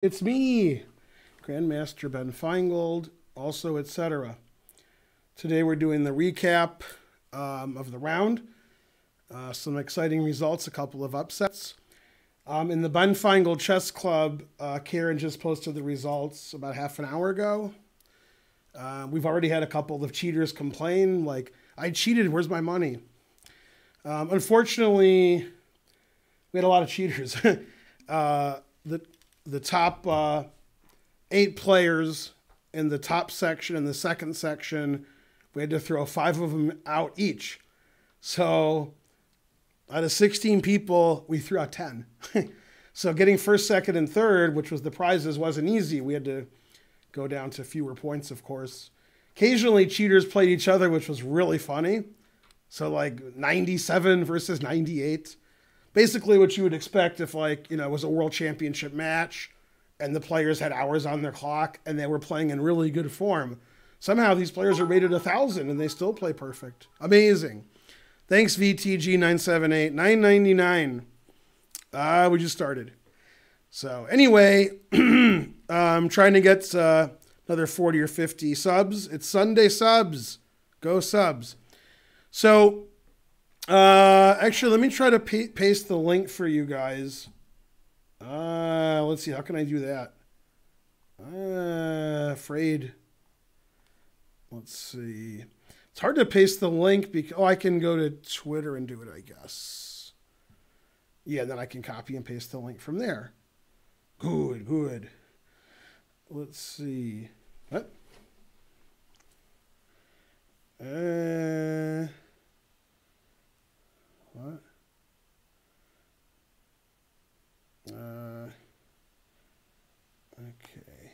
It's me, Grandmaster Ben Feingold, also etc. Today we're doing the recap of the round. Some exciting results, a couple of upsets. In the Ben Feingold Chess Club, Karen just posted the results about half an hour ago. We've already had a couple of cheaters complain, like, I cheated, where's my money? Unfortunately, we had a lot of cheaters. The top 8 players in the top section and the second section, we had to throw 5 of them out each. So out of 16 people, we threw out 10. So getting first, second, and third, which was the prizes, wasn't easy. We had to go down to fewer points, of course. Occasionally, cheaters played each other, which was really funny. So like 97 versus 98. Basically what you would expect if, like, you know, it was a world championship match and the players had hours on their clock and they were playing in really good form. Somehow these players are rated 1,000 and they still play perfect. Amazing. Thanks, VTG978. $9.99. We just started. So anyway, I'm trying to get another 40 or 50 subs. It's Sunday subs. Go subs. So actually, let me try to paste the link for you guys. Let's see. How can I do that? Afraid. Let's see. It's hard to paste the link because, I can go to Twitter and do it, I guess. Yeah, then I can copy and paste the link from there. Good, good. Let's see. What? What? Okay.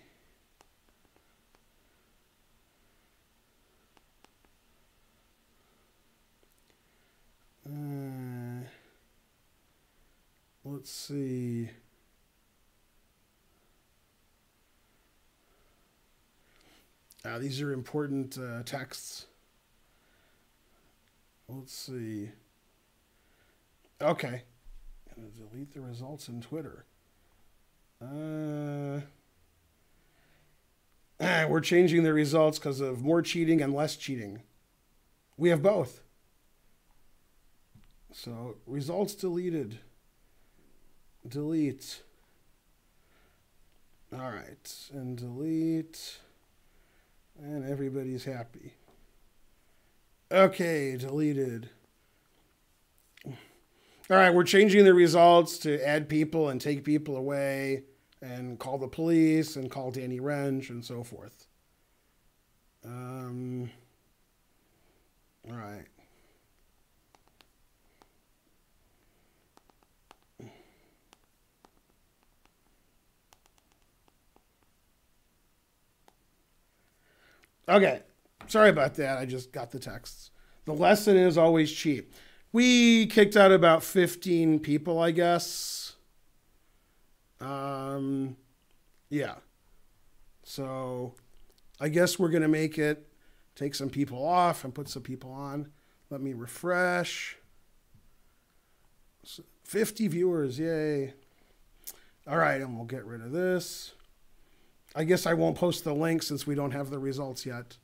Let's see. These are important texts. Let's see. Okay. I'm going to delete the results in Twitter. We're changing the results because of more cheating and less cheating. We have both. So, results deleted. Delete. All right. And delete. And everybody's happy. Okay, deleted. All right, we're changing the results to add people and take people away and call the police and call Danny Wrench and so forth. All right. Okay, sorry about that. I just got the texts. The lesson is always cheat. We kicked out about 15 people, I guess. Yeah. So I guess we're going to make it, take some people off and put some people on. Let me refresh. 50 viewers, yay. All right, and we'll get rid of this. I guess I won't post the link since we don't have the results yet.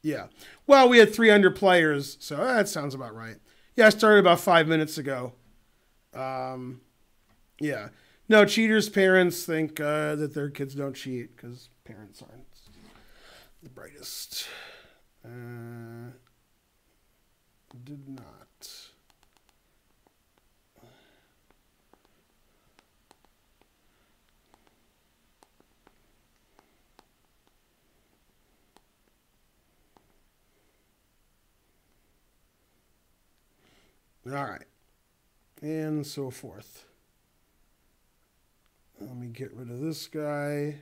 Yeah. Well, we had 300 players, so that sounds about right. Yeah, I started about 5 minutes ago. Yeah. No, cheaters' parents think that their kids don't cheat because parents aren't the brightest. Did not. All right. And so forth. Let me get rid of this guy.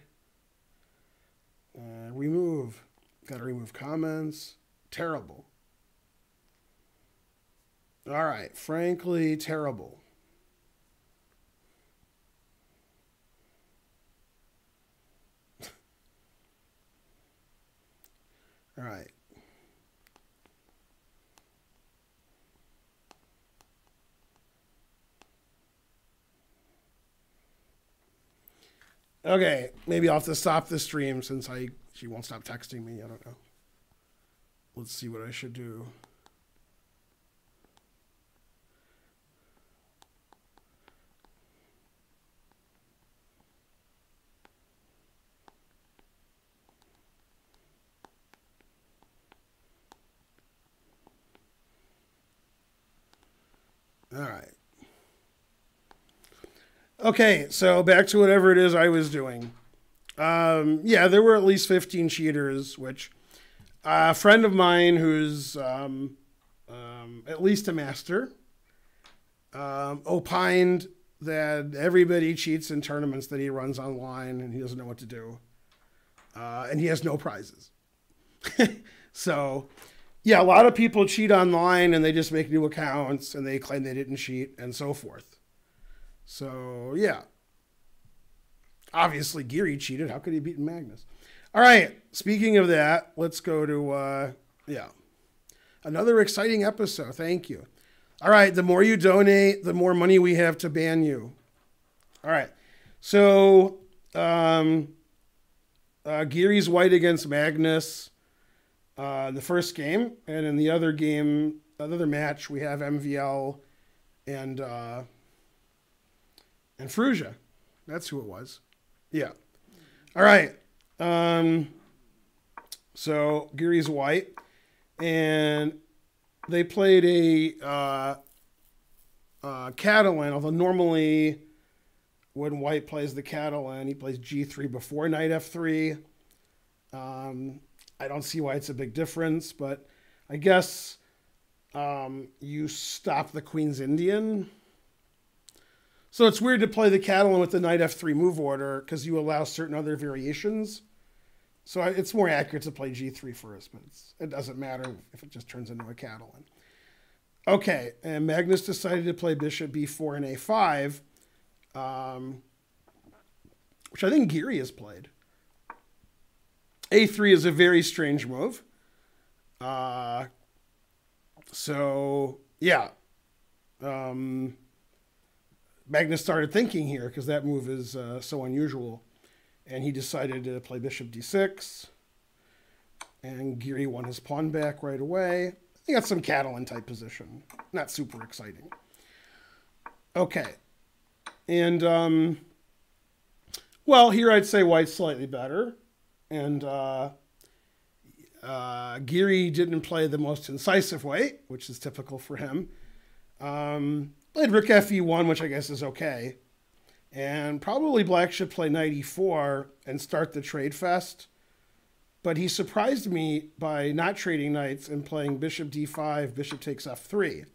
Remove. Got to remove comments. Terrible. All right. Frankly, terrible. All right. Okay, maybe I'll have to stop the stream since she won't stop texting me. I don't know. Let's see what I should do. All right. Okay, so back to whatever it is I was doing. Yeah, there were at least 15 cheaters, which a friend of mine who's at least a master opined that everybody cheats in tournaments that he runs online and he doesn't know what to do. And he has no prizes. So, yeah, a lot of people cheat online and they just make new accounts and they claim they didn't cheat and so forth. So, yeah. Obviously, Geary cheated. How could he beat Magnus? All right. Speaking of that, let's go to, another exciting episode. Thank you. All right. The more you donate, the more money we have to ban you. All right. So, Geary's white against Magnus the first game. And in the other game, another match, we have MVL and Frugia. That's who it was. Yeah. All right. So Geary's white, and they played a Catalan, although normally when white plays the Catalan, he plays G3 before knight F3. I don't see why it's a big difference, but I guess you stop the Queen's Indian. So it's weird to play the Catalan with the knight F3 move order because you allow certain other variations. So it's more accurate to play G3 first, but it doesn't matter if it just turns into a Catalan. Okay, and Magnus decided to play bishop b4 and a5, which I think Geary has played. a3 is a very strange move. So, yeah. Magnus started thinking here because that move is so unusual. And he decided to play bishop d6. And Geary won his pawn back right away. He got some Catalan-type position. Not super exciting. Okay. And, well, here I'd say white's slightly better. And Geary didn't play the most incisive way, which is typical for him. Played rook fe1, which I guess is okay. And probably black should play knight e4 and start the trade fest. But he surprised me by not trading knights and playing bishop d5, bishop takes f3.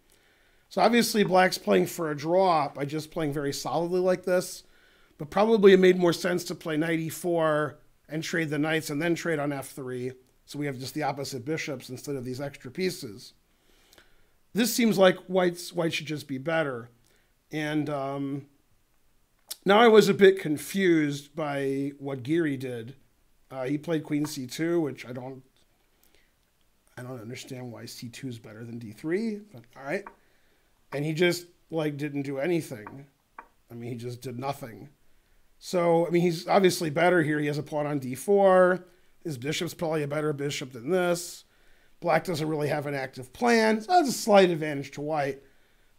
So obviously black's playing for a draw by just playing very solidly like this. But probably it made more sense to play knight e4 and trade the knights and then trade on f3. So we have just the opposite bishops instead of these extra pieces. This seems like white should just be better. And now I was a bit confused by what Geary did. He played queen c2, which I don't understand why c2 is better than d3, but all right. And he just didn't do anything. I mean, he just did nothing. So, I mean, he's obviously better here. He has a pawn on d4. His bishop's probably a better bishop than this. Black doesn't really have an active plan. So that's a slight advantage to white.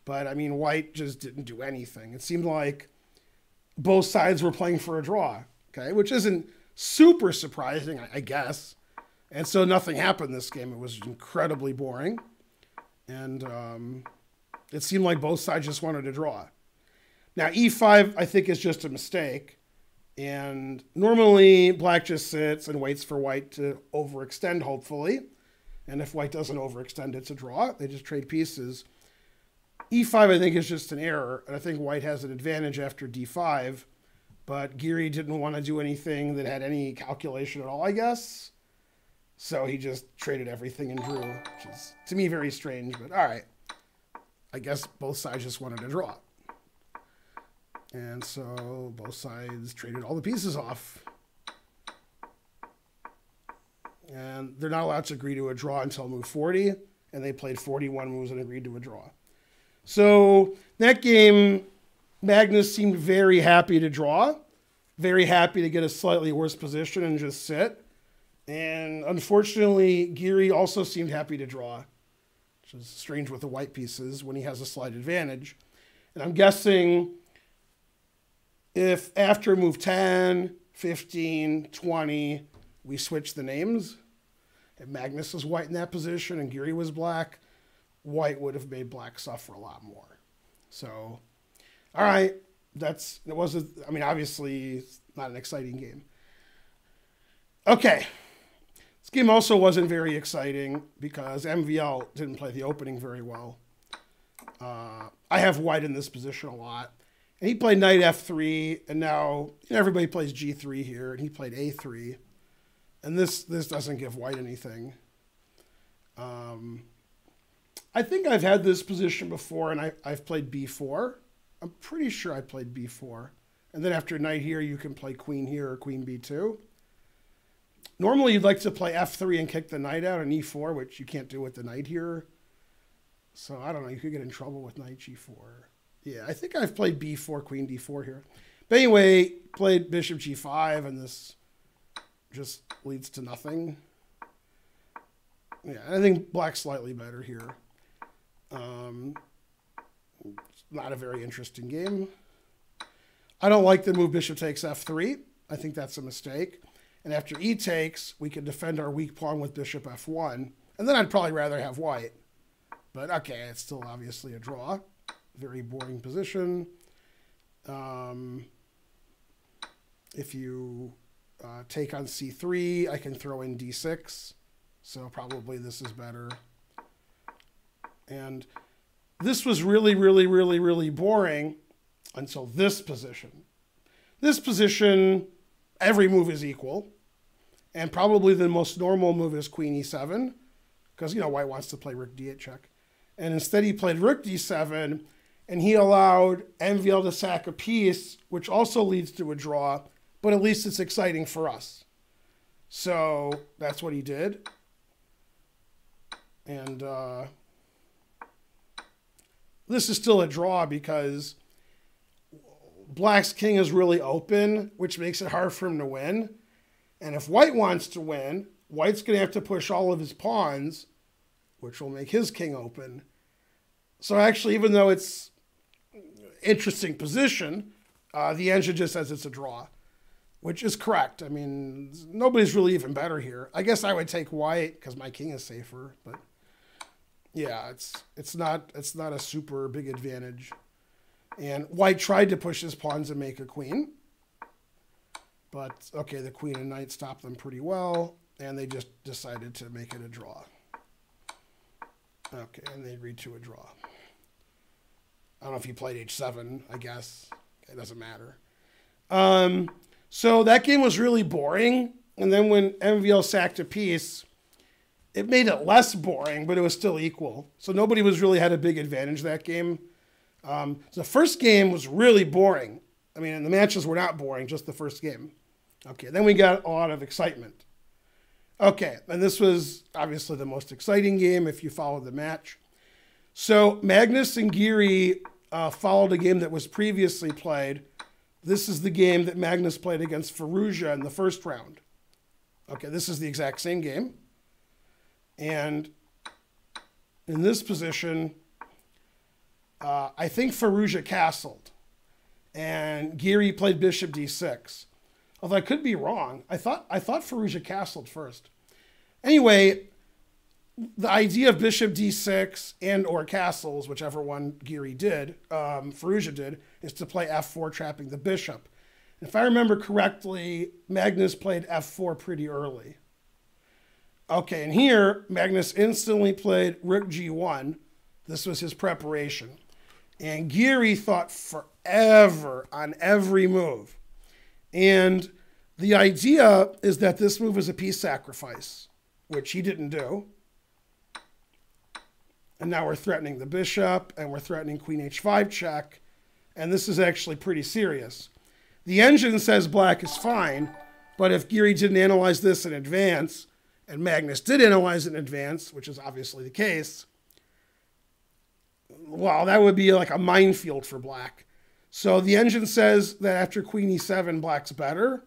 But, I mean, white just didn't do anything. It seemed like both sides were playing for a draw, okay, which isn't super surprising, I guess. And so nothing happened this game. It was incredibly boring. And it seemed like both sides just wanted to draw. Now, e5, I think, is just a mistake. And normally, black just sits and waits for white to overextend, hopefully. And if white doesn't overextend, it's a draw. They just trade pieces. e5, I think, is just an error. And I think white has an advantage after d5. But Geary didn't want to do anything that had any calculation at all, I guess. So he just traded everything and drew, which is, to me, very strange. But all right. I guess both sides just wanted to draw. And so both sides traded all the pieces off. And they're not allowed to agree to a draw until move 40. And they played 41 moves and agreed to a draw. So that game, Magnus seemed very happy to draw. very happy to get a slightly worse position and just sit. And unfortunately, Geary also seemed happy to draw, which is strange with the white pieces when he has a slight advantage. And I'm guessing if after move 10, 15, 20, we switch the names, and Magnus was white in that position and Geary was black, white would have made black suffer a lot more. So, all right, obviously it's not an exciting game. Okay, this game also wasn't very exciting because MVL didn't play the opening very well. I have white in this position a lot. And he played knight f3, and now everybody plays g3 here, and he played a3. And this doesn't give white anything. I think I've had this position before, and I've played b4. I'm pretty sure I played b4. And then after knight here, you can play queen here or queen b2. Normally, you'd like to play f3 and kick the knight out on e4, which you can't do with the knight here. So, I don't know. You could get in trouble with knight g4. Yeah, I think I've played b4, queen d4 here. But anyway, played bishop g5, and this just leads to nothing. Yeah, I think black's slightly better here. It's not a very interesting game. I don't like the move bishop takes f3. I think that's a mistake. And after e takes, we can defend our weak pawn with bishop f1. And then I'd probably rather have white. But okay, it's still obviously a draw. Very boring position. If you take on c3, I can throw in d6. So probably this is better. And this was really, really, really, really boring until this position. This position, every move is equal. And probably the most normal move is queen e7. Because, white wants to play rook d8 check. And instead he played rook d7. And he allowed MVL to sack a piece, which also leads to a draw, but at least it's exciting for us. So that's what he did. And this is still a draw because black's king is really open, which makes it hard for him to win. And if white wants to win, white's going to have to push all of his pawns, which will make his king open. So actually, even though it's interesting position, the engine just says it's a draw, which is correct. I mean, nobody's really even better here. I guess I would take white because my king is safer, but yeah, it's not a super big advantage. And white tried to push his pawns and make a queen, but okay, the queen and knight stopped them pretty well, and they just decided to make it a draw. Okay, and they agreed to a draw. I don't know if he played h7, I guess. It doesn't matter. So that game was really boring. And then when MVL sacked a piece, it made it less boring, but it was still equal. So nobody really had a big advantage that game. So the first game was really boring. I mean, the matches were not boring, just the first game. Okay, then we got a lot of excitement. Okay, and this was obviously the most exciting game if you followed the match. So Magnus and Geary followed a game that was previously played. This is the game that Magnus played against Firouzja in the first round. Okay, this is the exact same game. And in this position, I think Firouzja castled. And Geary played bishop d6. Although I could be wrong. I thought Firouzja castled first. Anyway, the idea of bishop d6 and or castles, whichever one Geary did, Firouzja did, is to play f4, trapping the bishop. And if I remember correctly, Magnus played f4 pretty early. Okay, and here, Magnus instantly played rook g1. This was his preparation. And Geary thought forever on every move. And the idea is that this move is a piece sacrifice, which he didn't do. And now we're threatening the bishop, and we're threatening queen h5 check. And this is actually pretty serious. The engine says black is fine, but if Geary didn't analyze this in advance, and Magnus did analyze it in advance, which is obviously the case, well, that would be like a minefield for black. So the engine says that after queen e7, black's better.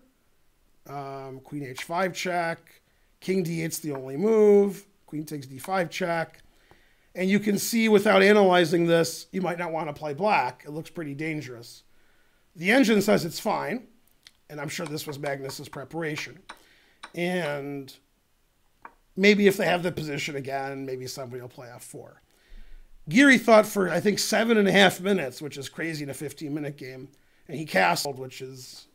Queen h5 check. King d8's the only move. Queen takes d5 check. And you can see without analyzing this, you might not want to play black. It looks pretty dangerous. The engine says it's fine. And I'm sure this was Magnus's preparation. And maybe if they have the position again, maybe somebody will play f4. Geary thought for, I think, 7.5 minutes, which is crazy in a 15-minute game. And he castled, which is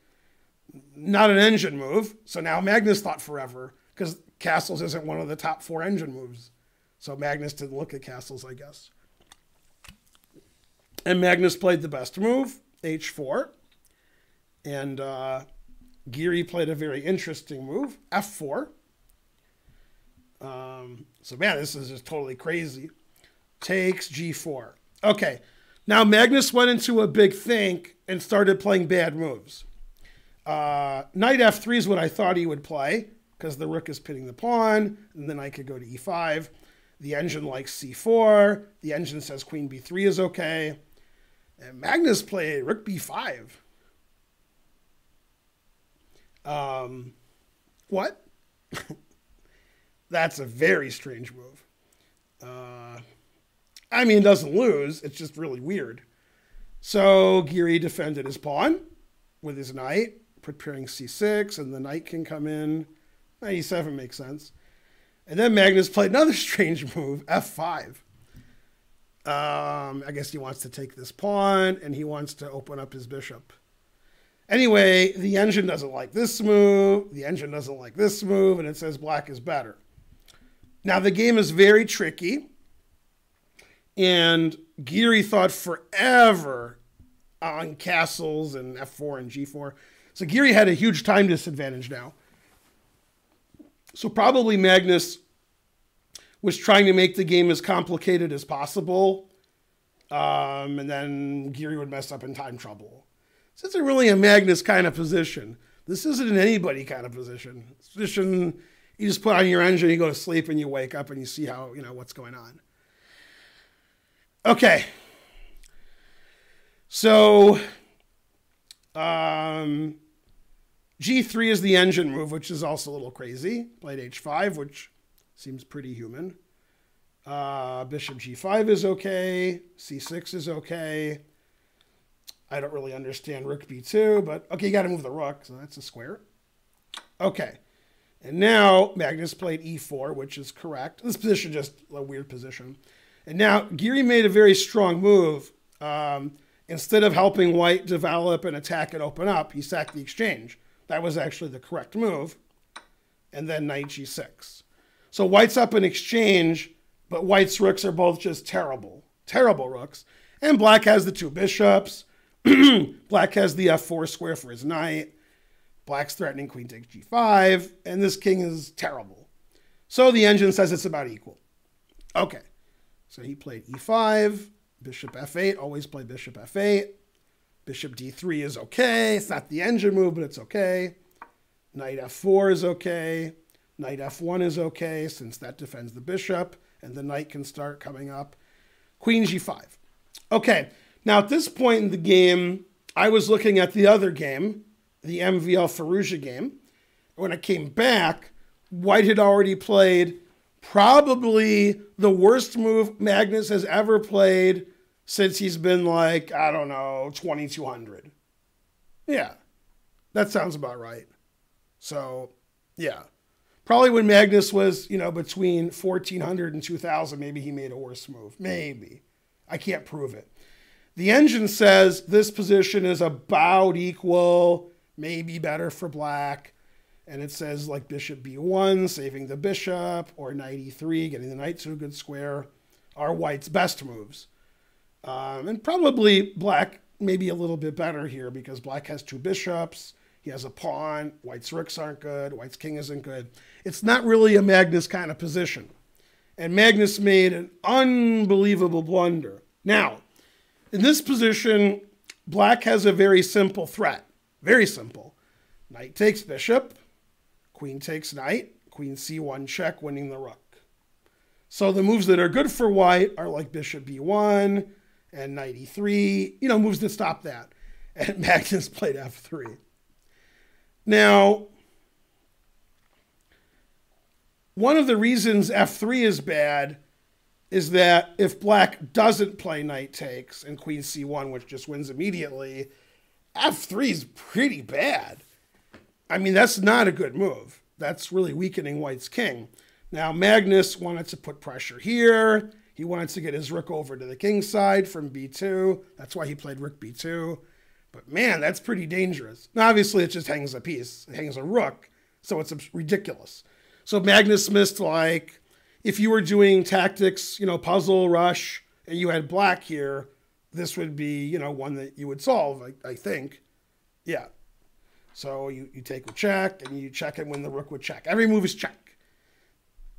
not an engine move. So now Magnus thought forever, because castles isn't one of the top 4 engine moves. So Magnus didn't look at castles, I guess. And Magnus played the best move, h4. And Geary played a very interesting move, f4. So man, this is just totally crazy. Takes g4. Okay, now Magnus went into a big think and started playing bad moves. Knight f3 is what I thought he would play, because the rook is pitting the pawn, and the knight could go to e5. The engine likes c4. The engine says queen b3 is okay. And Magnus played rook b5. What? That's a very strange move. I mean, it doesn't lose. It's just really weird. So Geary defended his pawn with his knight, preparing c6, and the knight can come in. Knight e7 makes sense. And then Magnus played another strange move, f5. I guess he wants to take this pawn, and he wants to open up his bishop. Anyway, the engine doesn't like this move. The engine doesn't like this move, and it says black is better. Now, the game is very tricky, and Geary thought forever on castles and f4 and g4. So Geary had a huge time disadvantage now. So probably Magnus was trying to make the game as complicated as possible, and then Geary would mess up in time trouble. This isn't really a Magnus kind of position. This isn't an anybody kind of position. It's a position you just put on your engine, you go to sleep, and you wake up and you see how, what's going on. Okay. So g3 is the engine move, which is also a little crazy. Played h5, which seems pretty human. Bishop g5 is okay. c6 is okay. I don't really understand rook b2, but okay, you got to move the rook, so that's a square. Okay. And now Magnus played e4, which is correct. This position just a weird position. And now Geary made a very strong move. Instead of helping white develop and attack and open up, he sacked the exchange. That was actually the correct move. And then knight g6. So white's up in exchange, but white's rooks are both just terrible. Terrible rooks. And black has the 2 bishops. Black has the f4 square for his knight. Black's threatening queen takes g5. And this king is terrible. So the engine says it's about equal. Okay. So he played e5. Bishop f8. Always play bishop f8. Bishop d3 is okay. It's not the engine move, but it's okay. Knight f4 is okay. Knight f1 is okay, since that defends the bishop, and the knight can start coming up. Queen g5. Okay, now at this point in the game, I was looking at the other game, the MVL Fallujah game. When I came back, white had already played probably the worst move Magnus has ever played since he's been like, I don't know, 2200. Yeah, that sounds about right. So, yeah. Probably when Magnus was, between 1400 and 2000, maybe he made a worse move. Maybe. I can't prove it. The engine says this position is about equal, maybe better for black. And it says like bishop b1, saving the bishop, or knight e3, getting the knight to a good square, are white's best moves. And probably black maybe a little bit better here because black has 2 bishops. He has a pawn. White's rooks aren't good. White's king isn't good. It's not really a Magnus kind of position. And Magnus made an unbelievable blunder. Now, in this position, black has a very simple threat. Very simple. Knight takes bishop. Queen takes knight. Queen c1 check, winning the rook. So the moves that are good for white are like bishop b1 and knight e3. Moves that stop that. and Magnus played f3. Now, one of the reasons f3 is bad is that if black doesn't play knight takes and queen c1, which just wins immediately, f3 is pretty bad. I mean, that's not a good move. That's really weakening white's king. Now, Magnus wanted to put pressure here. He wanted to get his rook over to the king side from b2. That's why he played rook b2. But man, that's pretty dangerous. Now, obviously, it just hangs a piece. It hangs a rook, so it's ridiculous. So Magnus missed, like, if you were doing tactics, you know, puzzle, rush, and you had black here, this would be, you know, one that you would solve, I think. Yeah. So you take a check, and you check it when the rook would check. Every move is check.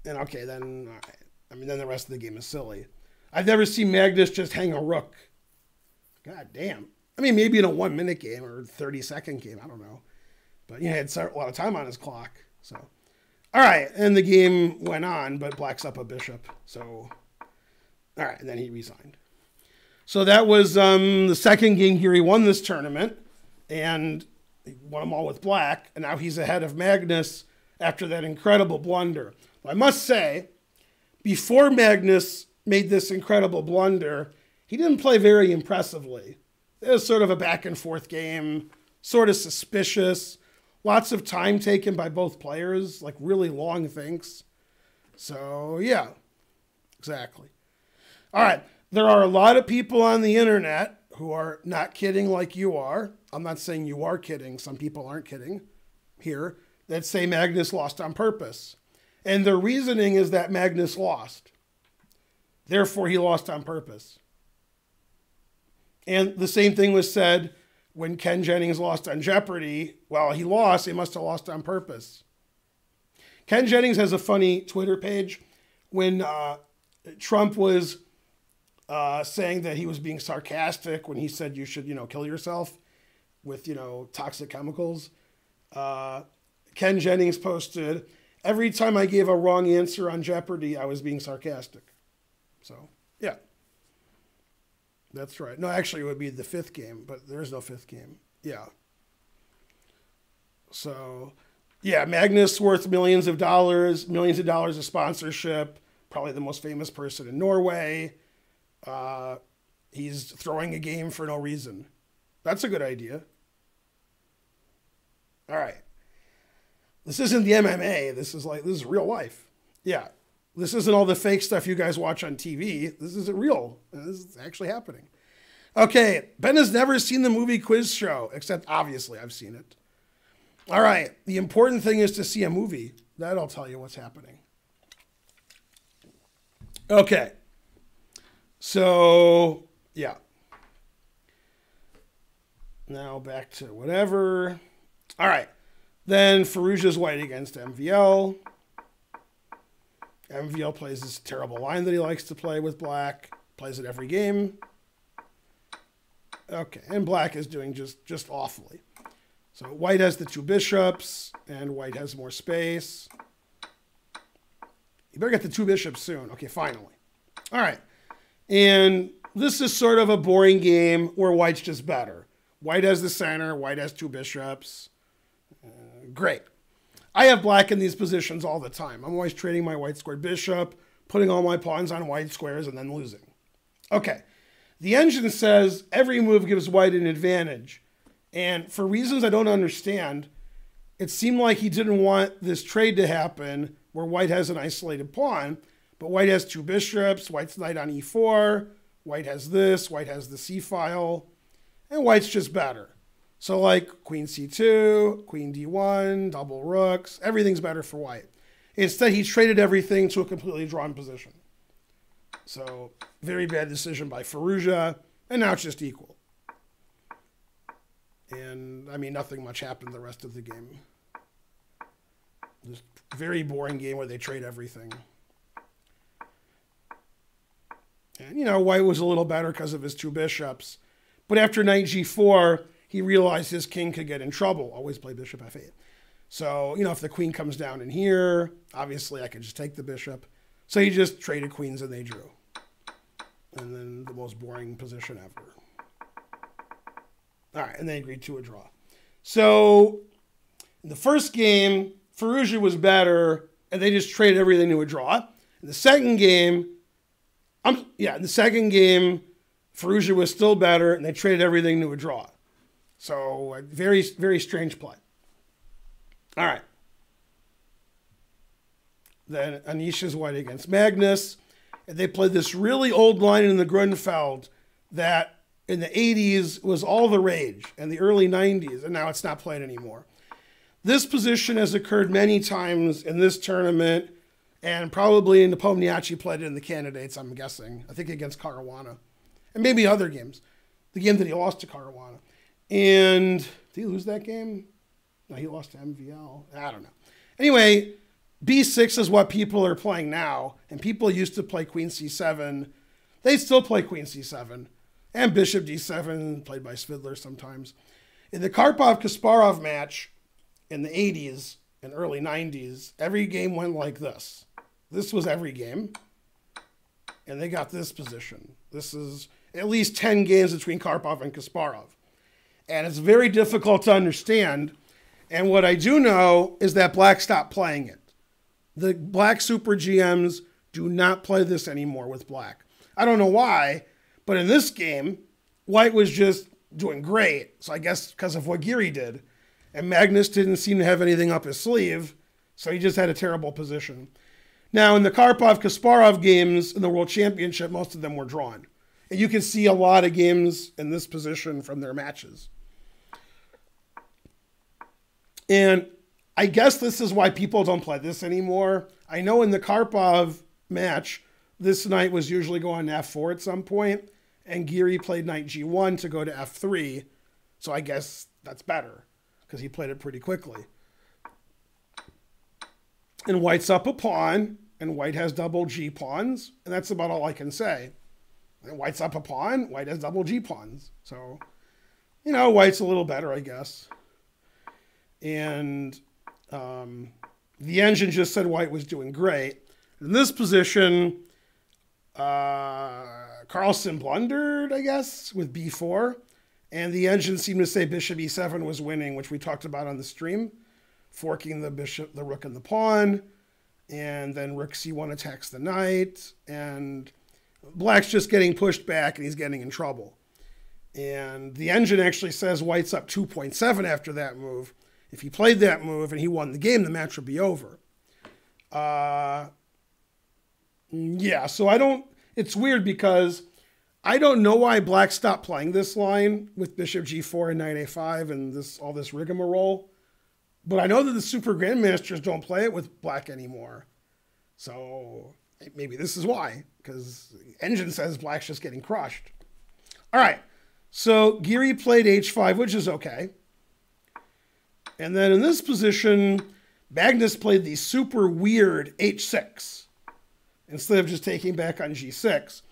And okay, then, all right. I mean, then the rest of the game is silly. I've never seen Magnus just hang a rook. God damn. I mean, maybe in a 1-minute game or 30-second game. I don't know. But, you know, he had a lot of time on his clock. So, all right. And the game went on, but black's up a bishop. So, all right. And then he resigned. So that was the second game here. He won this tournament. And he won them all with black. And now he's ahead of Magnus after that incredible blunder. I must say, before Magnus made this incredible blunder, he didn't play very impressively. It was sort of a back-and-forth game, sort of suspicious. Lots of time taken by both players, like really long thinks. So, yeah, exactly. All right, there are a lot of people on the internet who are not kidding like you are. I'm not saying you are kidding. Some people aren't kidding here, that say Magnus lost on purpose. And their reasoning is that Magnus lost. Therefore, he lost on purpose. And the same thing was said when Ken Jennings lost on Jeopardy. Well, he lost. He must have lost on purpose. Ken Jennings has a funny Twitter page. When Trump was saying that he was being sarcastic when he said you should, you know, kill yourself with, you know, toxic chemicals, Ken Jennings posted, "Every time I gave a wrong answer on Jeopardy, I was being sarcastic." So, yeah. That's right. No, actually, it would be the 5th game, but there is no 5th game. Yeah. So, yeah, Magnus worth millions of dollars of sponsorship, probably the most famous person in Norway. He's throwing a game for no reason. That's a good idea. All right. This isn't the MMA. This is real life. Yeah. This isn't all the fake stuff you guys watch on TV. This isn't real. This is actually happening. Okay. Ben has never seen the movie Quiz Show, except obviously I've seen it. All right. The important thing is to see a movie. That'll tell you what's happening. Okay. So, yeah. Now back to whatever. All right. Then Firouzja's white against MVL. MVL plays this terrible line that he likes to play with black. Plays it every game. Okay, and black is doing just awfully. So white has the 2 bishops, and white has more space. You better get the 2 bishops soon. Okay, finally. All right. And this is sort of a boring game where white's just better. White has the center. White has 2 bishops. Great. I have black in these positions all the time. I'm always trading my white squared bishop, putting all my pawns on white squares, and then losing. Okay. The engine says every move gives white an advantage. And for reasons I don't understand, it seemed like he didn't want this trade to happen where white has an isolated pawn, but white has 2 bishops, white's knight on e4, white has this, white has the c file, and white's just better. So like queen c2, queen d1, double rooks, everything's better for white. Instead, he traded everything to a completely drawn position. So very bad decision by Firouzja, and now it's just equal. And I mean, nothing much happened the rest of the game. Just very boring game where they trade everything. And, you know, white was a little better because of his 2 bishops. But after knight g4, he realized his king could get in trouble. Always play bishop f8. So, you know, if the queen comes down in here, obviously I could just take the bishop. So he just traded queens and they drew. And then the most boring position ever. All right, and they agreed to a draw. So in the first game, Fallujah was better, and they just traded everything to a draw. In the second game, Fallujah was still better, and they traded everything to a draw. So a very, very strange play. All right. Then Anisha's white against Magnus. And they played this really old line in the Grunfeld that in the 80s was all the rage, and the early 90s, and now it's not played anymore. This position has occurred many times in this tournament, and probably in the Pomniachtchi played it in the candidates, I'm guessing. I think against Caruana. And maybe other games. The game that he lost to Caruana. And did he lose that game? No, he lost to MVL. I don't know. Anyway, B6 is what people are playing now, and people used to play Queen C7. They still play Queen C7, and Bishop D7, played by Svidler sometimes. In the Karpov-Kasparov match in the 80s and early 90s, every game went like this. This was every game, and they got this position. This is at least 10 games between Karpov and Kasparov, and it's very difficult to understand, and what I do know is that Black stopped playing it. The Black Super GMs do not play this anymore with Black. I don't know why, but in this game, White was just doing great. So I guess because of what Geary did. And Magnus didn't seem to have anything up his sleeve, so he just had a terrible position. Now, in the Karpov-Kasparov games in the World Championship, most of them were drawn. And you can see a lot of games in this position from their matches. And I guess this is why people don't play this anymore. I know in the Karpov match, this knight was usually going to f4 at some point, and Geary played knight g1 to go to f3. So I guess that's better, because he played it pretty quickly. And White's up a pawn, and White has double g pawns, and that's about all I can say. And White's up a pawn, White has double g pawns. So, you know, White's a little better, I guess. And the engine just said White was doing great. In this position, Carlsen blundered, I guess, with b4. And the engine seemed to say bishop e7 was winning, which we talked about on the stream. Forking the bishop, the rook, and the pawn. And then rook c1 attacks the knight. And Black's just getting pushed back, and he's getting in trouble. And the engine actually says White's up 2.7 after that move. If he played that move and he won the game, the match would be over. Yeah, so it's weird because I don't know why Black stopped playing this line with bishop g4 and knight a5 and all this rigmarole. But I know that the super grandmasters don't play it with Black anymore. So maybe this is why, because engine says Black's just getting crushed. All right, so Geary played h5, which is okay. And then in this position, Magnus played the super weird h6 instead of just taking back on g6.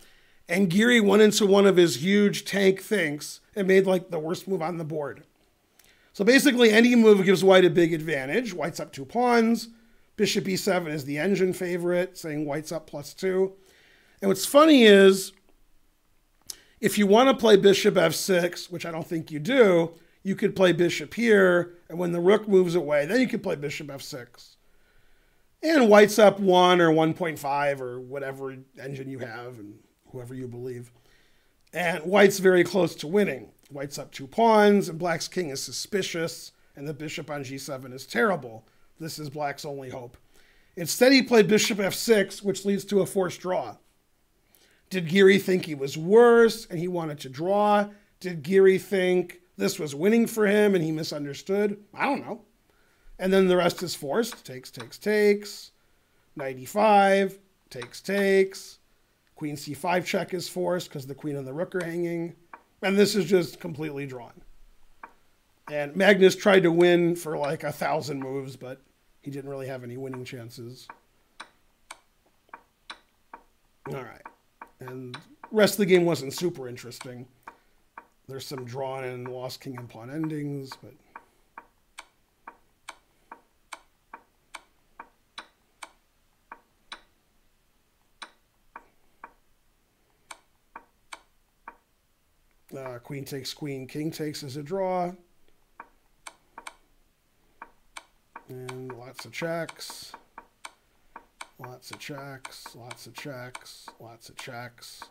And Geary went into one of his huge tank thinks and made like the worst move on the board. So basically any move gives White a big advantage. White's up 2 pawns. Bishop e7 is the engine favorite, saying White's up +2. And what's funny is, if you want to play bishop f6, which I don't think you do, you could play bishop here, and when the rook moves away, then you could play bishop f6. And White's up 1 or 1.5 or whatever engine you have, and whoever you believe. And White's very close to winning. White's up 2 pawns, and Black's king is suspicious, and the bishop on g7 is terrible. This is Black's only hope. Instead, he played bishop f6, which leads to a forced draw. Did Geary think he was worse, and he wanted to draw? Did Geary think this was winning for him and he misunderstood? I don't know. And then the rest is forced. Takes, takes, takes. Knight e5. Takes, takes. Queen c5 check is forced because the queen and the rook are hanging. And this is just completely drawn. And Magnus tried to win for like 1,000 moves, but he didn't really have any winning chances. All right. And the rest of the game wasn't super interesting. There's some drawn and lost king and pawn endings, but Queen takes queen, king takes as a draw. And lots of checks. Lots of checks, lots of checks, lots of checks.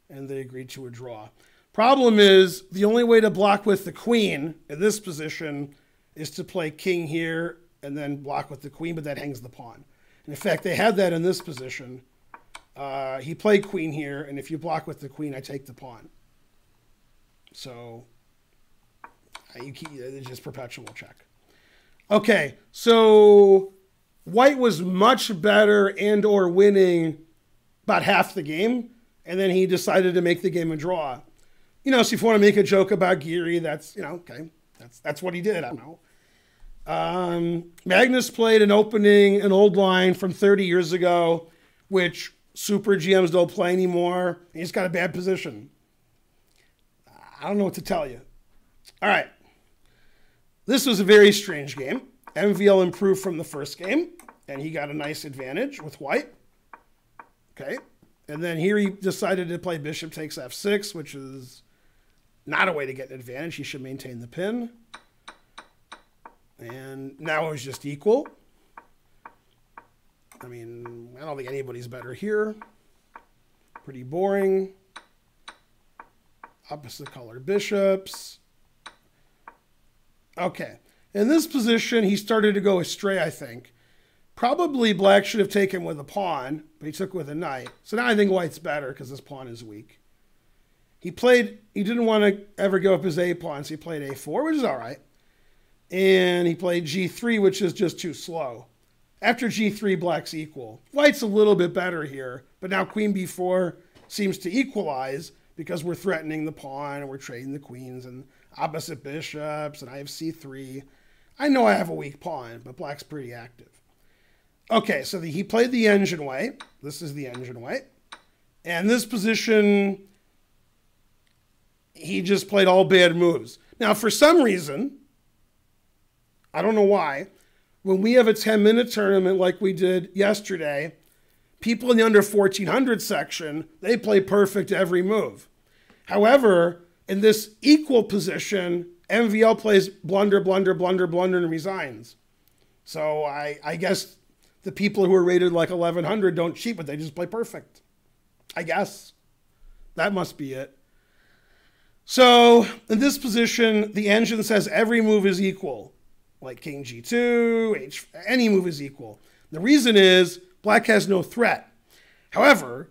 And they agreed to a draw. Problem is, the only way to block with the queen in this position is to play king here and then block with the queen, but that hangs the pawn. And in fact, they had that in this position. He played queen here, and if you block with the queen, I take the pawn. So it's just perpetual check. Okay, so white was much better and or winning about half the game, and then he decided to make the game a draw. You know, so if you want to make a joke about Geary, that's, you know, okay, that's what he did. I don't know. Magnus played an old line from 30 years ago, which super GMs don't play anymore. He's got a bad position. I don't know what to tell you. All right. This was a very strange game. MVL improved from the first game, and he got a nice advantage with white. Okay. And then here he decided to play bishop takes f6, which is not a way to get an advantage. He should maintain the pin. And now it was just equal. I mean, I don't think anybody's better here. Pretty boring. Opposite colored bishops. Okay. In this position, he started to go astray, I think. Probably black should have taken with a pawn, but he took with a knight. So now I think white's better because this pawn is weak. He didn't want to ever give up his a pawn, so he played a4, which is all right. And he played g3, which is just too slow. After g3, black's equal. White's a little bit better here, but now queen b4 seems to equalize because we're threatening the pawn and we're trading the queens and opposite bishops, and I have c3. I know I have a weak pawn, but black's pretty active. Okay, so he played the engine way. This is the engine way. And this position, he just played all bad moves. Now, for some reason, I don't know why, when we have a 10-minute tournament like we did yesterday, people in the under 1400 section, they play perfect every move. However, in this equal position, MVL plays blunder, blunder, blunder, blunder, and resigns. So I guess the people who are rated like 1100 don't cheat, but they just play perfect. I guess. That must be it. So in this position, the engine says every move is equal. Like king g2, any move is equal. The reason is black has no threat. However,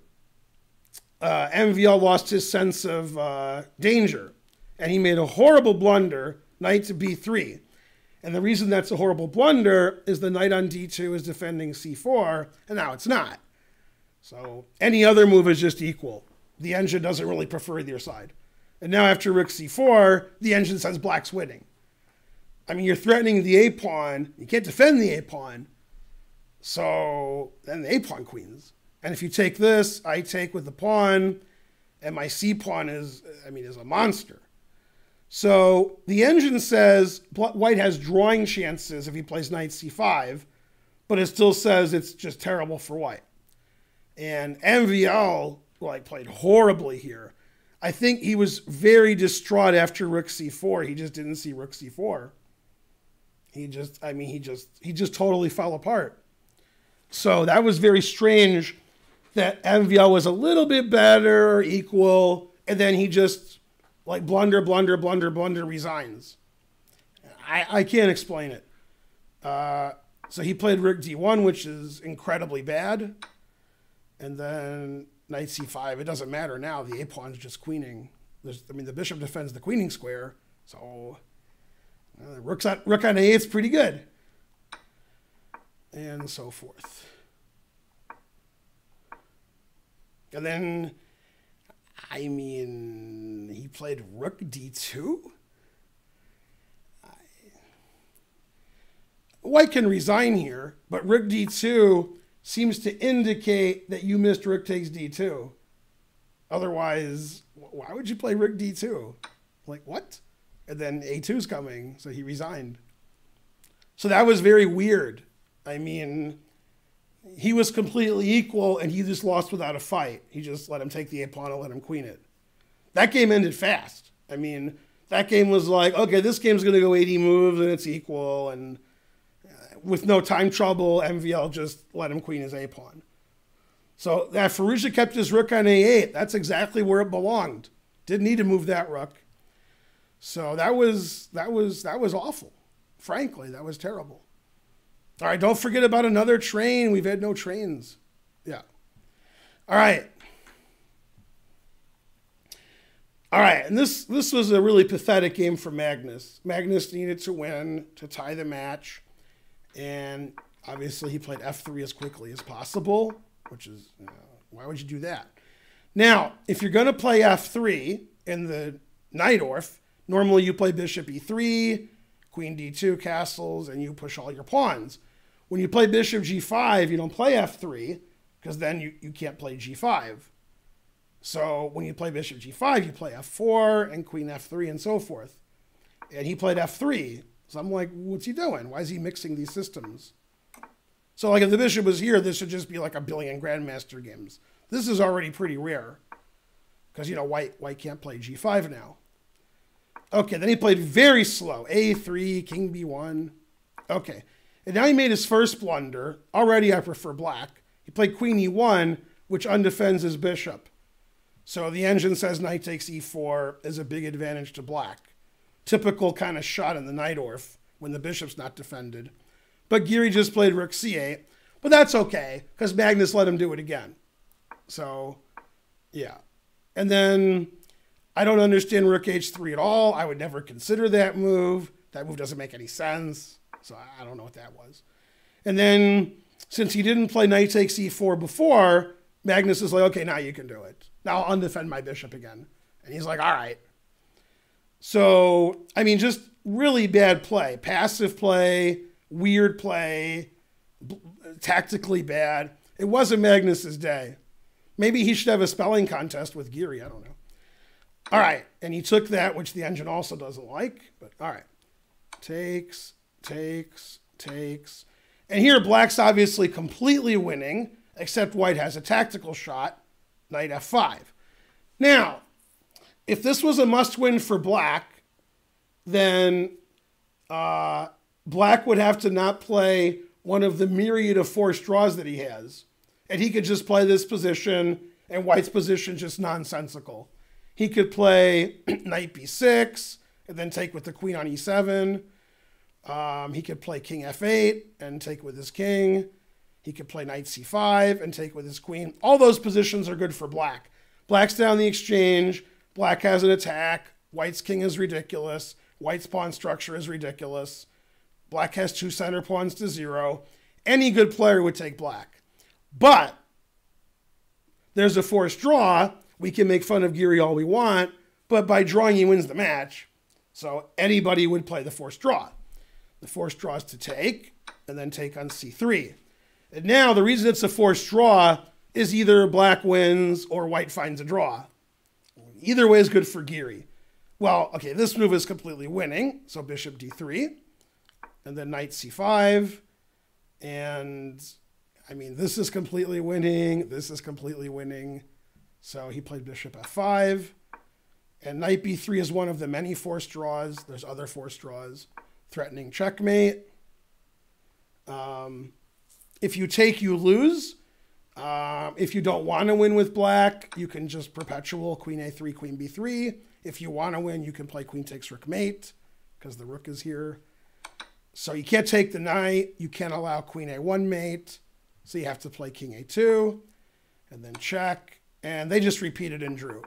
MVL lost his sense of danger, and he made a horrible blunder, knight to b3. And the reason that's a horrible blunder is the knight on d2 is defending c4, and now it's not. So any other move is just equal. The engine doesn't really prefer either side. And now after rook c4, the engine says black's winning. I mean, you're threatening the a-pawn. You can't defend the a-pawn. So then the a-pawn queens. And if you take this, I take with the pawn, and my c-pawn is a monster. So the engine says white has drawing chances if he plays knight c5, but it still says it's just terrible for white. And MVL played horribly here. I think he was very distraught after rook c4. He just didn't see rook c4. He just totally fell apart. So that was very strange that MVL was a little bit better or equal, and then he just blunder, blunder, blunder, blunder, resigns. I can't explain it. So he played rook d1, which is incredibly bad. And then knight c5. It doesn't matter now. The a-pawn's just queening. The bishop defends the queening square. So rook on a8 is pretty good. And so forth. And then, he played rook d2? White can resign here, but rook d2 seems to indicate that you missed rook takes d2. Otherwise, why would you play rook d2? What? And then a2's coming, so he resigned. So that was very weird. He was completely equal, and he just lost without a fight. He just let him take the a-pawn and let him queen it. That game ended fast. I mean, that game was like, okay, this game's going to go 80 moves and it's equal. And with no time trouble, MVL just let him queen his A pawn. So that Firouzja kept his rook on A8. That's exactly where it belonged. Didn't need to move that rook. So that was awful. Frankly, that was terrible. All right, don't forget about another train. We've had no trains. Yeah. All right. All right, and this was a really pathetic game for Magnus. Magnus needed to win to tie the match, and obviously he played f3 as quickly as possible, which is, why would you do that? Now, if you're going to play f3 in the Najdorf, normally you play bishop e3, queen d2 castles, and you push all your pawns. When you play bishop g5, you don't play f3, because then you can't play g5. So when you play bishop g5, you play f4 and queen f3 and so forth. And he played f3. So I'm like, what's he doing? Why is he mixing these systems? So like if the bishop was here, this should just be like a billion grandmaster games. This is already pretty rare because, white can't play g5 now. Okay, then he played very slow. a3, king b1. Okay, and now he made his first blunder. Already I prefer black. He played queen e1, which undefends his bishop. So the engine says knight takes e4 is a big advantage to black. Typical kind of shot in the Najdorf when the bishop's not defended. But Giri just played rook c8. But that's okay, because Magnus let him do it again. So, yeah. And then I don't understand rook h3 at all. I would never consider that move. That move doesn't make any sense. So I don't know what that was. And then since he didn't play knight takes e4 before, Magnus is like, okay, now you can do it. Now I'll undefend my bishop again. And he's like, all right. So, I mean, just really bad play. Passive play, weird play, tactically bad. It wasn't Magnus's day. Maybe he should have a spelling contest with Giri. I don't know. All right. And he took that, which the engine also doesn't like. But all right. Takes, takes, takes. And here black's obviously completely winning, except white has a tactical shot, knight f5. Now, if this was a must-win for black, then black would have to not play one of the myriad of forced draws that he has. And he could just play this position, and white's position just nonsensical. He could play knight b6, and then take with the queen on e7. He could play king f8, and take with his king. He could play knight c5, and take with his queen. All those positions are good for black. Black's down the exchange. Black has an attack. White's king is ridiculous. White's pawn structure is ridiculous. Black has two center pawns to 0. Any good player would take black. But there's a forced draw. We can make fun of Giri all we want, but by drawing he wins the match. So anybody would play the forced draw. The forced draw is to take, and then take on c3. And now the reason it's a forced draw is either black wins or white finds a draw. Either way is good for Giri. Well, okay, this move is completely winning. So bishop d3, and then knight c5. And, I mean, this is completely winning. This is completely winning. So he played bishop f5. And knight b3 is one of the many forced draws. There's other forced draws. Threatening checkmate. If you take, you lose. If you don't want to win with black, you can just perpetual queen a3, queen b3. If you want to win, you can play queen takes rook mate, because the rook is here. So you can't take the knight. You can't allow queen a1 mate. So you have to play king a2, and then check. And they just repeated and drew.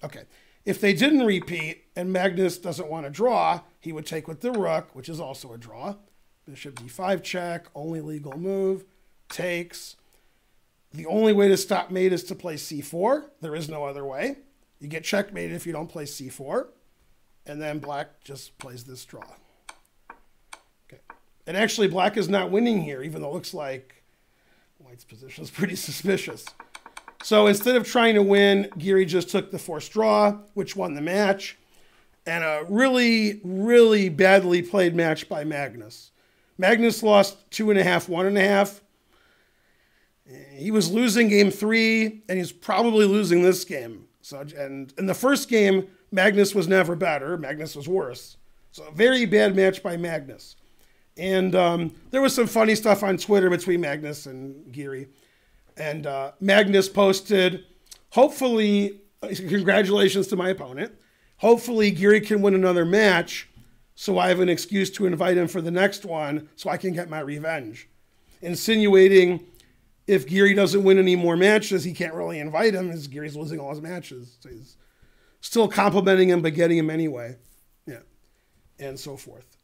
Okay. If they didn't repeat, and Magnus doesn't want to draw, he would take with the rook, which is also a draw. Bishop d5 check, only legal move, takes. The only way to stop mate is to play c4. There is no other way. You get checkmated if you don't play c4. And then black just plays this draw. Okay. And actually, black is not winning here, even though it looks like white's position is pretty suspicious. So instead of trying to win, Giri just took the forced draw, which won the match. And a really, really badly played match by Magnus. Magnus lost 2.5, 1.5. He was losing game 3, and he's probably losing this game. So, and in the first game, Magnus was never better. Magnus was worse. So a very bad match by Magnus. And there was some funny stuff on Twitter between Magnus and Geary. And Magnus posted, hopefully, congratulations to my opponent. Hopefully Geary can win another match so I have an excuse to invite him for the next one so I can get my revenge. Insinuating if Geary doesn't win any more matches, he can't really invite him as Geary's losing all his matches. So he's still complimenting him but getting him anyway. Yeah, and so forth.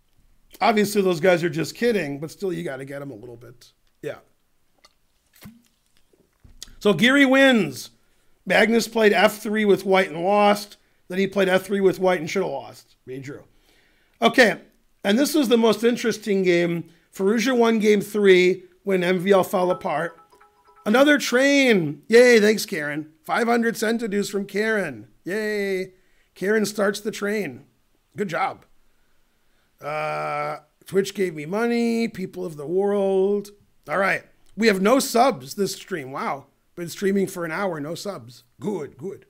Obviously, those guys are just kidding, but still you got to get him a little bit. Yeah. So Geary wins. Magnus played f3 with white and lost. Then he played f3 with white and should have lost. He drew. Okay, and this was the most interesting game. Firouzja won game 3 when MVL fell apart. Another train. Yay, thanks, Karen. 500 centidues from Karen. Yay. Karen starts the train. Good job. Twitch gave me money. People of the world. All right. We have no subs this stream. Wow. Been streaming for an hour, no subs. Good, good.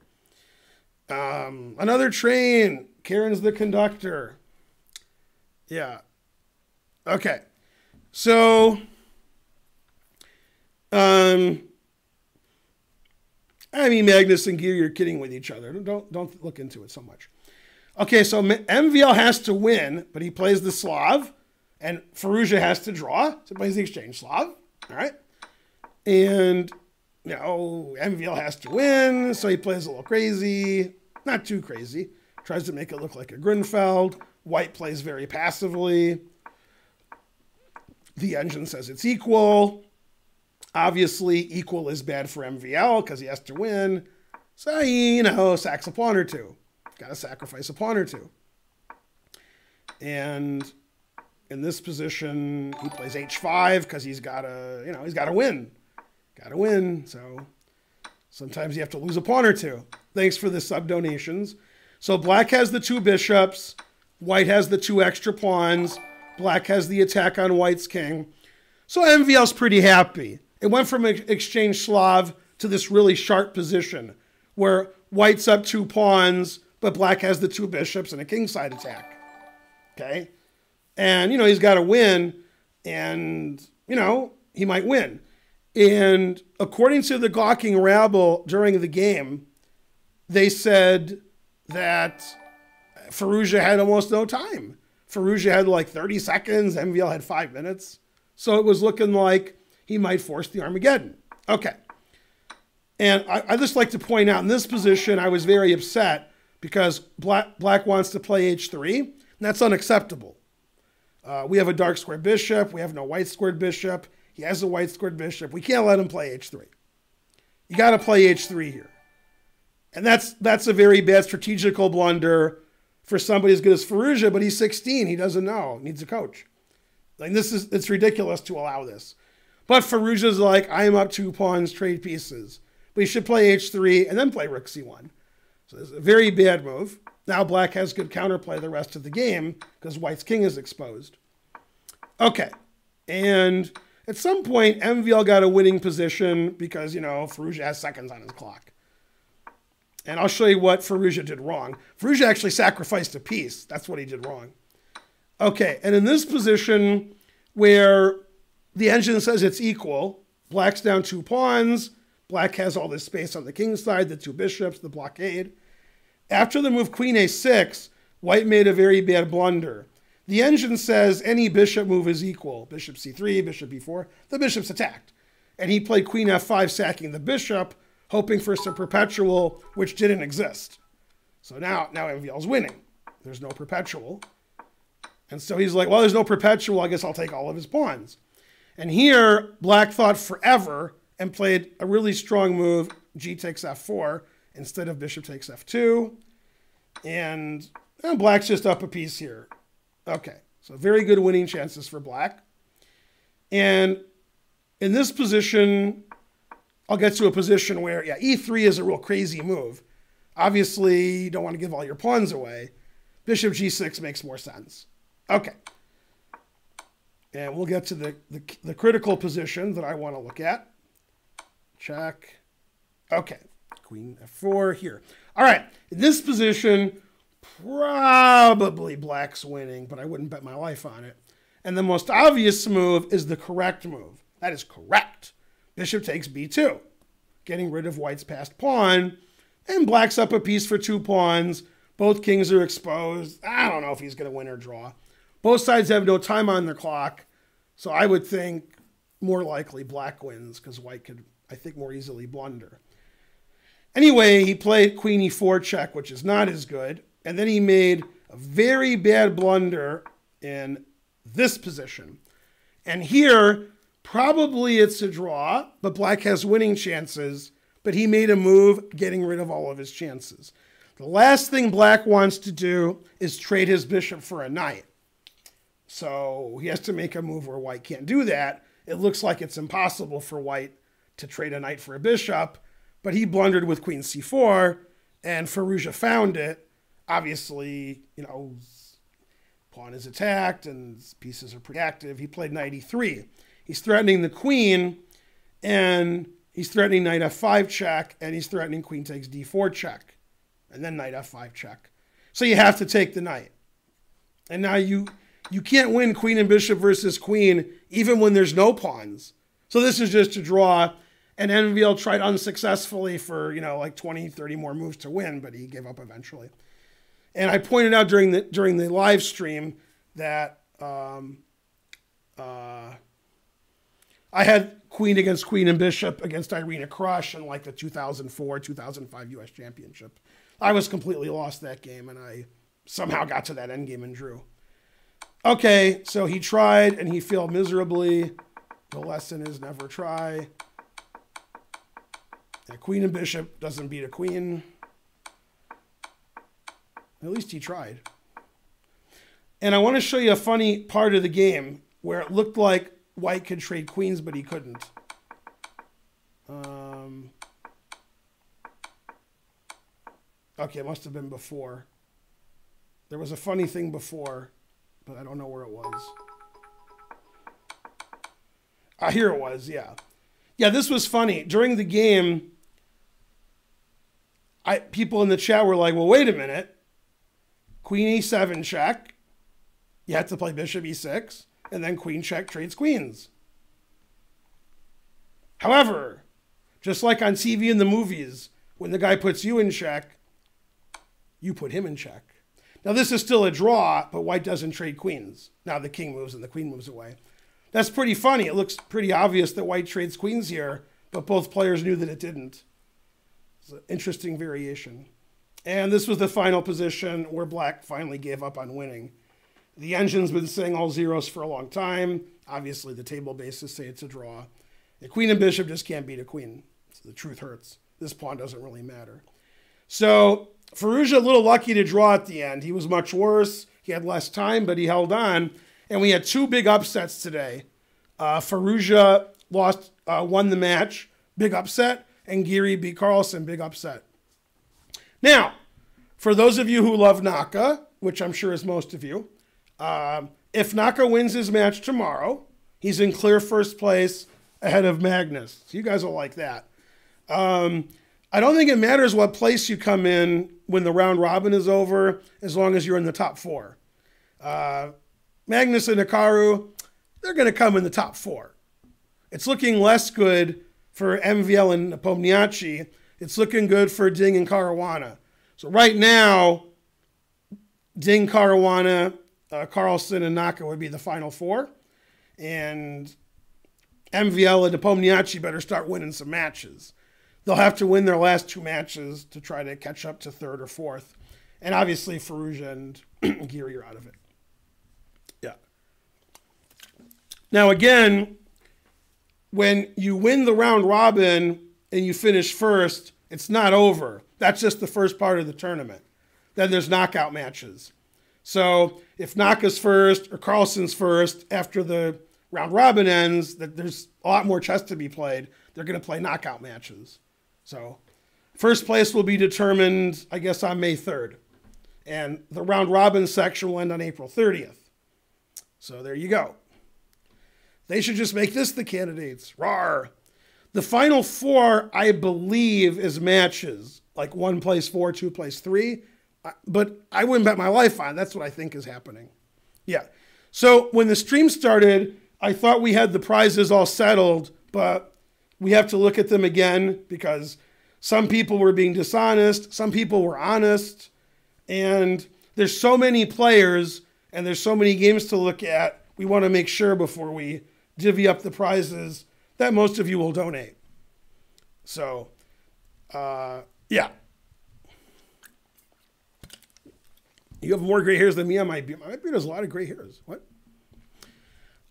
Another train. Karen's the conductor. Yeah. Okay. So, I mean, Magnus and Geary are kidding with each other. Don't look into it so much. Okay, so MVL has to win, but he plays the Slav, and Firouzja has to draw, so he plays the exchange Slav. All right. And, you know, MVL has to win, so he plays a little crazy. Not too crazy. Tries to make it look like a Grunfeld. White plays very passively. The engine says it's equal. Obviously, equal is bad for MVL because he has to win. So he, sacks a pawn or two. Got to sacrifice a pawn or two. And in this position, he plays h5 because he's got to, he's got to win. Got to win. So sometimes you have to lose a pawn or two. Thanks for the sub donations. So black has the 2 bishops. White has the 2 extra pawns. Black has the attack on white's king. So MVL's pretty happy. It went from exchange Slav to this really sharp position where white's up 2 pawns, but black has the 2 bishops and a kingside attack. Okay? And, he's got to win, and, he might win. And according to the gawking rabble during the game, they said that Firouzja had almost no time. Firouzja had like 30 seconds. MVL had 5 minutes. So it was looking like he might force the Armageddon. Okay. And I just like to point out in this position, I was very upset because black wants to play h3. And that's unacceptable. We have a dark squared bishop. We have no white squared bishop. He has a white squared bishop. We can't let him play h3. You got to play h3 here. And that's a very bad strategical blunder for somebody as good as Firouzja, but he's 16. He doesn't know. Needs a coach. Like it's ridiculous to allow this. But Firouzja's like, I am up 2 pawns, trade pieces. But he should play h3 and then play rook c1. So it's a very bad move. Now black has good counterplay the rest of the game because white's king is exposed. Okay. And at some point, MVL got a winning position because, Firouzja has seconds on his clock. And I'll show you what Firouzja did wrong. Firouzja actually sacrificed a piece. That's what he did wrong. Okay, and in this position where the engine says it's equal, black's down 2 pawns, black has all this space on the king's side, the 2 bishops, the blockade. After the move queen a6, white made a very bad blunder. The engine says any bishop move is equal. Bishop c3, bishop b4, the bishop's attacked. And he played queen f5, sacking the bishop, hoping for some perpetual, which didn't exist. So now MVL's winning. There's no perpetual. And so he's like, well, there's no perpetual. I guess I'll take all of his pawns. And here, black thought forever and played a really strong move, g takes f4, instead of bishop takes f2. And black's just up a piece here. Okay, so very good winning chances for black. And in this position, I'll get to a position where, e3 is a real crazy move. Obviously, you don't want to give all your pawns away. Bishop g6 makes more sense. Okay. And we'll get to the critical position that I want to look at. Check. Okay. Queen f4 here. All right. In this position, probably black's winning, but I wouldn't bet my life on it. And the most obvious move is the correct move. That is correct. Bishop takes b2, getting rid of white's passed pawn, and black's up a piece for 2 pawns. Both kings are exposed. I don't know if he's going to win or draw. Both sides have no time on the clock, so I would think more likely black wins because white could, I think, more easily blunder. Anyway, he played queen e4 check, which is not as good, and then he made a very bad blunder in this position. And here, probably it's a draw, but black has winning chances, but he made a move getting rid of all of his chances. The last thing black wants to do is trade his bishop for a knight. So he has to make a move where white can't do that. It looks like it's impossible for white to trade a knight for a bishop, but he blundered with queen c4, and Firouzja found it. Obviously, pawn is attacked and pieces are pretty active. He played knight e3. He's threatening the queen, and he's threatening knight f5 check, and he's threatening queen takes d4 check, and then knight f5 check. So you have to take the knight. And now you can't win queen and bishop versus queen even when there's no pawns. So this is just a draw. And MVL tried unsuccessfully for, like 20, 30 more moves to win, but he gave up eventually. And I pointed out during the live stream that I had queen against queen and bishop against Irina Krush in like the 2004, 2005 US Championship. I was completely lost that game, and I somehow got to that endgame and drew. Okay, so he tried, and he failed miserably. The lesson is never try. A queen and bishop doesn't beat a queen. At least he tried. And I want to show you a funny part of the game where it looked like white could trade queens, but he couldn't. Okay, it must have been before. There was a funny thing before, but I don't know where it was. Here it was, yeah. Yeah, this was funny. During the game, people in the chat were like, well, wait a minute. Queen e7 check. You have to play bishop e6, and then queen check trades queens. However, just like on TV and the movies, when the guy puts you in check, you put him in check. Now, this is still a draw, but white doesn't trade queens. Now the king moves and the queen moves away. That's pretty funny. It looks pretty obvious that white trades queens here, but both players knew that it didn't. It's an interesting variation. And this was the final position where black finally gave up on winning. The engine's been saying all zeros for a long time. Obviously, the table bases say it's a draw. The queen and bishop just can't beat a queen. So the truth hurts. This pawn doesn't really matter. So Firouzja a little lucky to draw at the end. He was much worse. He had less time, but he held on. And we had 2 big upsets today. Firouzja won the match, big upset, and Giri beat Carlsen, big upset. Now, for those of you who love Naka, which I'm sure is most of you, if Naka wins his match tomorrow, he's in clear first place ahead of Magnus. So you guys will like that. I don't think it matters what place you come in when the round robin is over, as long as you're in the top 4. Magnus and Hikaru, they're going to come in the top 4. It's looking less good for MVL and Nepomniachtchi. It's looking good for Ding and Caruana. So right now, Ding, Caruana, Carlsen, and Naka would be the final 4. And MVL and Nepomniachtchi better start winning some matches. They'll have to win their last 2 matches to try to catch up to 3rd or 4th. And obviously, Firouzja and Giri are out of it. Yeah. Now, again, when you win the round robin and you finish first, it's not over. That's just the first part of the tournament. Then there's knockout matches. So if Naka's first or Carlsen's first after the round robin ends, there's a lot more chess to be played. They're going to play knockout matches. So first place will be determined, I guess, on May 3rd. And the round robin section will end on April 30th. So there you go. They should just make this the candidates. Rawr. The final 4, I believe, is matches. Like 1 plays 4, 2 plays 3. but I wouldn't bet my life on it. That's what I think is happening. Yeah. So when the stream started, I thought we had the prizes all settled, but we have to look at them again because some people were being dishonest, some people were honest, and there's so many players and there's so many games to look at. We want to make sure before we divvy up the prizes that most of you will donate. So, yeah. You have more gray hairs than me on my beard. My beard has a lot of gray hairs. What?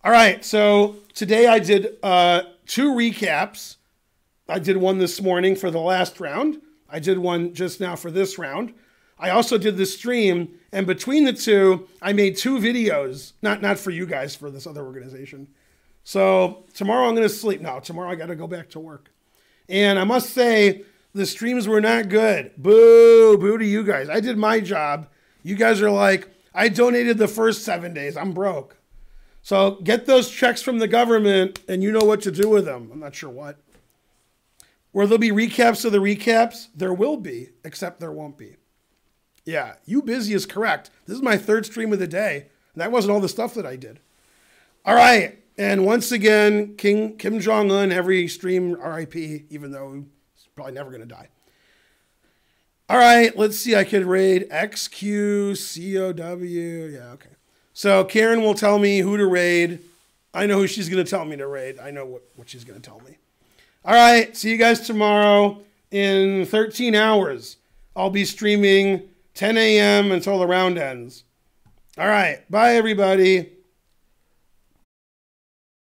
All right, so today I did 2 recaps. I did one this morning for the last round. I did one just now for this round. I also did the stream, and between the two, I made 2 videos. Not for you guys, for this other organization. So tomorrow I'm going to sleep. No, tomorrow I got to go back to work. And I must say, the streams were not good. Boo, boo to you guys. I did my job. You guys are like, I donated the first 7 days. I'm broke. So get those checks from the government and you know what to do with them. I'm not sure what. Will there be recaps of the recaps? There will be, except there won't be. Yeah, you busy is correct. This is my 3rd stream of the day. And that wasn't all the stuff that I did. All right. And once again, Kim Jong-un, every stream RIP, even though he's probably never going to die. All right, let's see. I could raid XQCOW. Yeah, okay. So Karen will tell me who to raid. I know who she's going to tell me to raid. I know what she's going to tell me. All right, see you guys tomorrow in 13 hours. I'll be streaming 10 a.m. until the round ends. All right, bye, everybody.